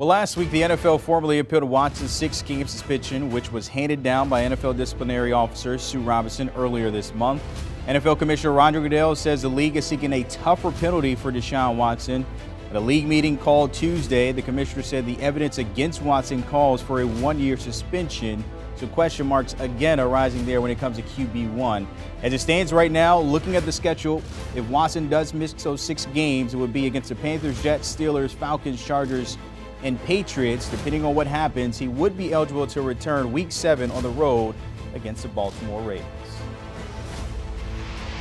Well, last week, the NFL formally appealed Watson's 6-game suspension, which was handed down by NFL disciplinary officer Sue Robinson earlier this month. NFL Commissioner Roger Goodell says the league is seeking a tougher penalty for Deshaun Watson. At a league meeting called Tuesday, the commissioner said the evidence against Watson calls for a 1-year suspension. So question marks again arising there when it comes to QB1. As it stands right now, looking at the schedule, if Watson does miss those 6 games, it would be against the Panthers, Jets, Steelers, Falcons, Chargers, and Patriots. Depending on what happens, he would be eligible to return Week 7 on the road against the Baltimore Ravens.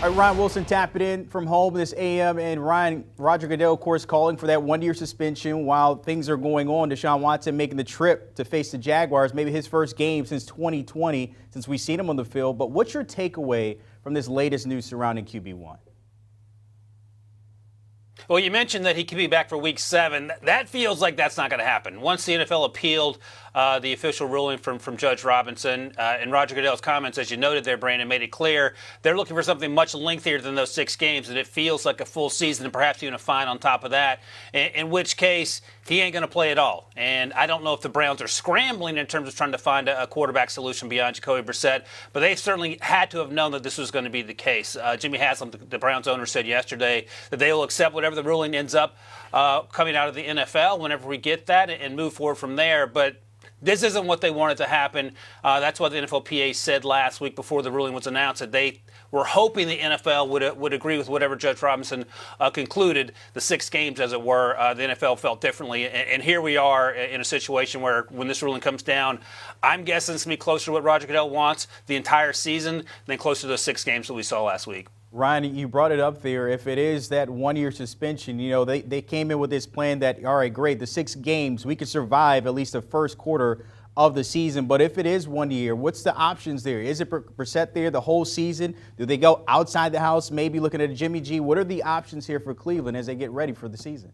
All right, Ryan Wilson tapping in from home this AM. And Ryan, Roger Goodell, of course, calling for that 1-year suspension while things are going on. Deshaun Watson making the trip to face the Jaguars, maybe his first game since 2020, since we've seen him on the field. But what's your takeaway from this latest news surrounding QB1? Well, you mentioned that he could be back for Week 7. That feels like that's not going to happen. Once the NFL appealed the official ruling from Judge Robinson, and Roger Goodell's comments, as you noted there, Brandon, made it clear they're looking for something much lengthier than those 6 games, and it feels like a full season and perhaps even a fine on top of that, in which case he ain't going to play at all. And I don't know if the Browns are scrambling in terms of trying to find a quarterback solution beyond Jacoby Brissett, but they certainly had to have known that this was going to be the case. Jimmy Haslam, the Browns owner, said yesterday that they will accept whatever the ruling ends up coming out of the NFL whenever we get that and move forward from there. But this isn't what they wanted to happen. That's what the NFLPA said last week before the ruling was announced, that they were hoping the NFL would agree with whatever Judge Robinson concluded, the 6 games, as it were. The NFL felt differently. And here we are in a situation where when this ruling comes down, I'm guessing it's going to be closer to what Roger Goodell wants the entire season than closer to the 6 games that we saw last week. Ryan, you brought it up there. If it is that 1-year suspension, you know, they came in with this plan that, all right, great, the 6 games, we could survive at least the first quarter of the season. But if it is 1 year, what's the options there? Is it Brissett there the whole season? Do they go outside the house, maybe looking at Jimmy G? What are the options here for Cleveland as they get ready for the season?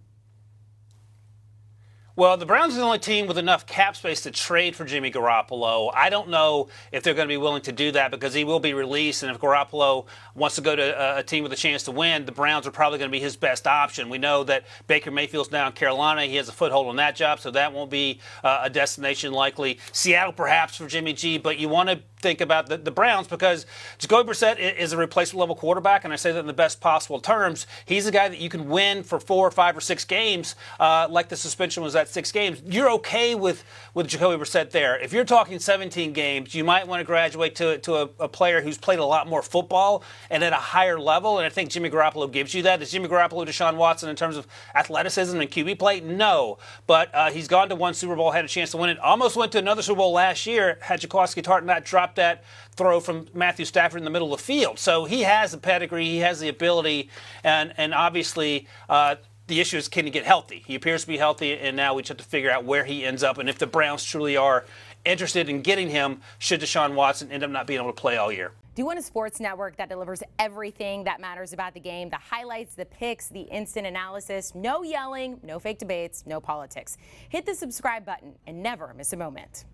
Well, the Browns are the only team with enough cap space to trade for Jimmy Garoppolo. I don't know if they're going to be willing to do that because he will be released, and if Garoppolo wants to go to a team with a chance to win, the Browns are probably going to be his best option. We know that Baker Mayfield's now in Carolina. He has a foothold on that job, so that won't be a destination likely. Seattle perhaps for Jimmy G, but you want to think about the Browns because Jacoby Brissett is a replacement-level quarterback, and I say that in the best possible terms. He's a guy that you can win for 4 or 5 or 6 games, like the suspension was at 6 games. You're okay with Jacoby Brissett there. If you're talking 17 games, you might want to graduate to a player who's played a lot more football and at a higher level, and I think Jimmy Garoppolo gives you that. Is Jimmy Garoppolo Deshaun Watson in terms of athleticism and QB play? No, but he's gone to 1 Super Bowl, had a chance to win it, almost went to another Super Bowl last year, had Jaworski Tartt not dropped that throw from Matthew Stafford in the middle of the field. So he has the pedigree, he has the ability, and obviously the issue is, can he get healthy? He appears to be healthy, and now we just have to figure out where he ends up and if the Browns truly are interested in getting him should Deshaun Watson end up not being able to play all year. Do you want a sports network that delivers everything that matters about the game? The highlights, the picks, the instant analysis, no yelling, no fake debates, no politics. Hit the subscribe button and never miss a moment.